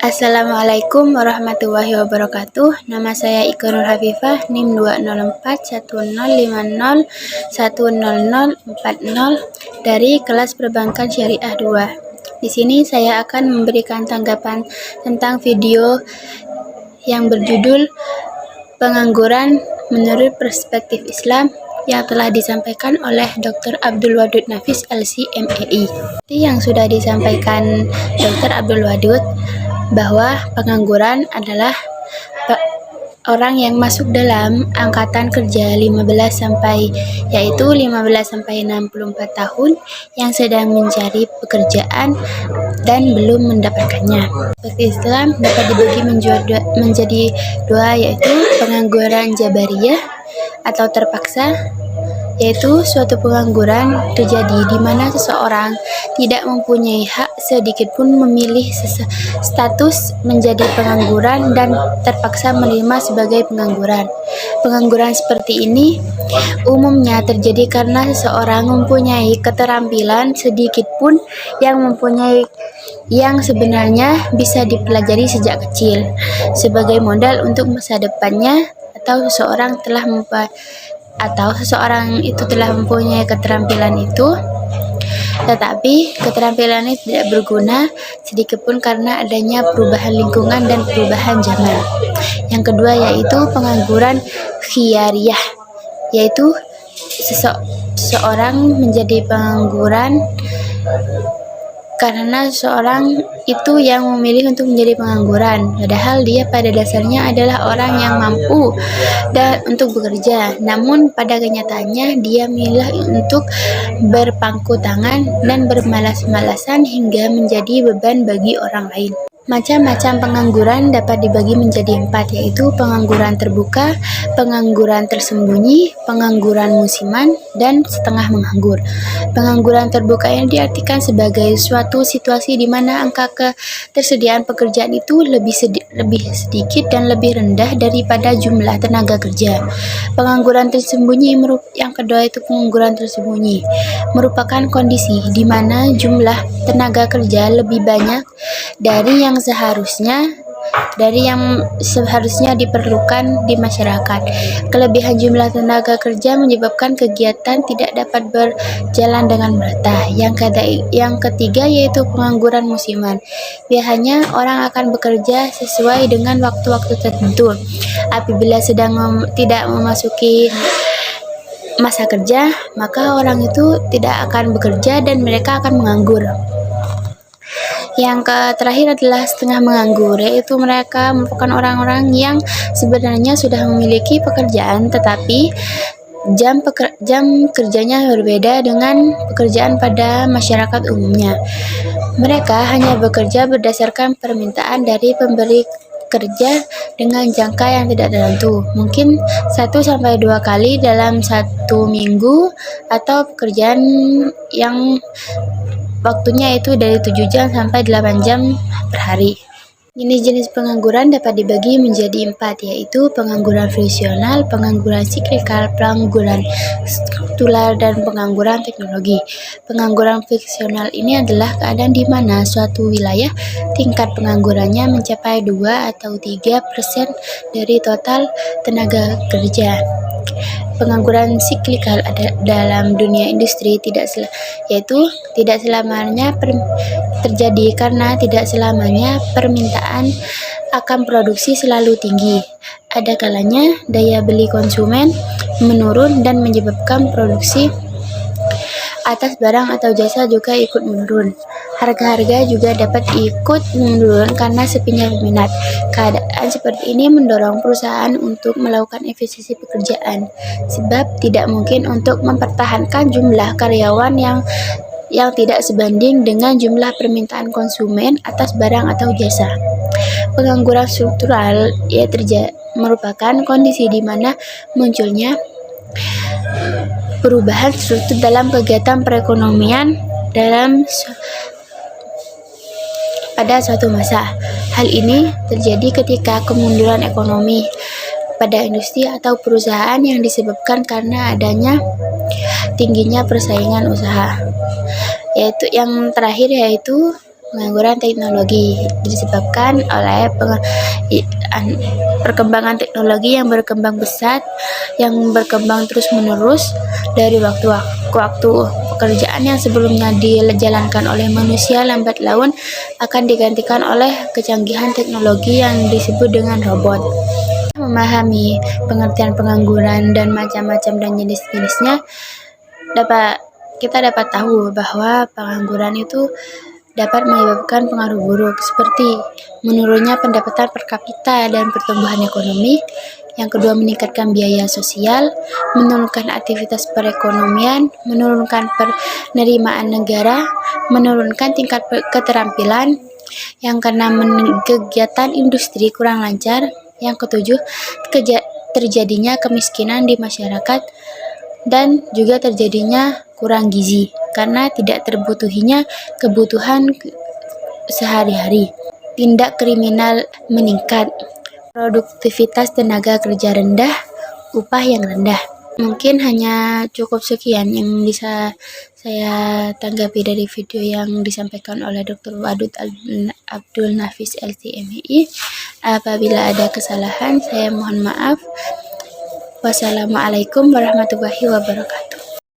Assalamualaikum warahmatullahi wabarakatuh. Nama saya Iko Nur Hafifah, NIM 20410501040 dari kelas Perbankan Syariah 2. Di sini saya akan memberikan tanggapan tentang video yang berjudul Pengangguran Menurut Perspektif Islam yang telah disampaikan oleh Dr. Abdul Wadud Nafis, LC.MEI. Seperti yang sudah disampaikan Dr. Abdul Wadud, bahwa pengangguran adalah orang yang masuk dalam angkatan kerja 15 sampai 64 tahun yang sedang mencari pekerjaan dan belum mendapatkannya. Perspektif Islam dapat dibagi menjadi dua, yaitu pengangguran jabariyah atau terpaksa, yaitu suatu pengangguran terjadi di mana seseorang tidak mempunyai hak sedikit pun memilih status menjadi pengangguran dan terpaksa menerima sebagai pengangguran. Pengangguran seperti ini umumnya terjadi karena seseorang mempunyai keterampilan sedikit pun yang sebenarnya bisa dipelajari sejak kecil sebagai modal untuk masa depannya, atau seseorang itu telah mempunyai keterampilan itu, tetapi keterampilan itu tidak berguna sedikitpun karena adanya perubahan lingkungan dan perubahan zaman. Yang kedua yaitu pengangguran khiyariyah, yaitu seseorang menjadi pengangguran karena seorang itu yang memilih untuk menjadi pengangguran, padahal dia pada dasarnya adalah orang yang mampu untuk bekerja, namun pada kenyataannya dia memilih untuk berpangku tangan dan bermalas-malasan hingga menjadi beban bagi orang lain. Macam-macam pengangguran dapat dibagi menjadi 4, yaitu pengangguran terbuka, pengangguran tersembunyi, pengangguran musiman, dan setengah menganggur. Pengangguran terbuka ini diartikan sebagai suatu situasi di mana angka ketersediaan pekerjaan itu lebih sedikit dan lebih rendah daripada jumlah tenaga kerja. Pengangguran tersembunyi yang kedua itu pengangguran tersembunyi merupakan kondisi di mana jumlah tenaga kerja lebih banyak dari yang seharusnya diperlukan di masyarakat. Kelebihan jumlah tenaga kerja menyebabkan kegiatan tidak dapat berjalan dengan merata. Yang ketiga yaitu pengangguran musiman. Biasanya orang akan bekerja sesuai dengan waktu-waktu tertentu. Apabila sedang tidak memasuki masa kerja, maka orang itu tidak akan bekerja dan mereka akan menganggur. Yang terakhir adalah setengah menganggur, yaitu mereka merupakan orang-orang yang sebenarnya sudah memiliki pekerjaan tetapi jam kerjanya berbeda dengan pekerjaan pada masyarakat umumnya. Mereka hanya bekerja berdasarkan permintaan dari pemberi kerja dengan jangka yang tidak tertentu, mungkin 1-2 kali dalam 1 minggu, atau pekerjaan yang waktunya itu dari 7 jam sampai 8 jam per hari. Jenis-jenis pengangguran dapat dibagi menjadi 4, yaitu pengangguran friksional, pengangguran siklikal, pengangguran struktural, dan pengangguran teknologi. Pengangguran friksional ini adalah keadaan di mana suatu wilayah tingkat penganggurannya mencapai 2 atau 3% dari total tenaga kerja. Pengangguran siklikal dalam dunia industri tidak selamanya terjadi karena tidak selamanya permintaan akan produksi selalu tinggi. Ada kalanya daya beli konsumen menurun dan menyebabkan produksi atas barang atau jasa juga ikut menurun. Harga-harga juga dapat ikut menurun karena sepinya peminat. Keadaan seperti ini mendorong perusahaan untuk melakukan efisiensi pekerjaan, sebab tidak mungkin untuk mempertahankan jumlah karyawan yang tidak sebanding dengan jumlah permintaan konsumen atas barang atau jasa. Pengangguran struktural merupakan kondisi di mana munculnya perubahan struktur dalam kegiatan perekonomian pada suatu masa. Hal ini terjadi ketika kemunduran ekonomi pada industri atau perusahaan yang disebabkan karena adanya tingginya persaingan usaha. Yang terakhir yaitu pengangguran teknologi disebabkan oleh perkembangan teknologi yang berkembang pesat, yang berkembang terus-menerus dari waktu ke waktu. Pekerjaan yang sebelumnya dijalankan oleh manusia lambat laun akan digantikan oleh kecanggihan teknologi yang disebut dengan robot. Memahami pengertian pengangguran dan macam-macam dan jenis-jenisnya, kita dapat tahu bahwa pengangguran itu dapat menyebabkan pengaruh buruk seperti menurunnya pendapatan per kapita dan pertumbuhan ekonomi. Yang kedua, meningkatkan biaya sosial, menurunkan aktivitas perekonomian, menurunkan penerimaan negara, menurunkan tingkat keterampilan. Yang keenam, kegiatan industri kurang lancar. Yang ketujuh, terjadinya kemiskinan di masyarakat dan juga terjadinya kurang gizi karena tidak terbutuhinya kebutuhan sehari-hari. Tindak kriminal meningkat, produktivitas tenaga kerja rendah, upah yang rendah. Mungkin hanya cukup sekian yang bisa saya tanggapi dari video yang disampaikan oleh Dr. Wadud Abdul Nafis LCMI. Apabila ada kesalahan, saya mohon maaf. Wassalamualaikum warahmatullahi wabarakatuh.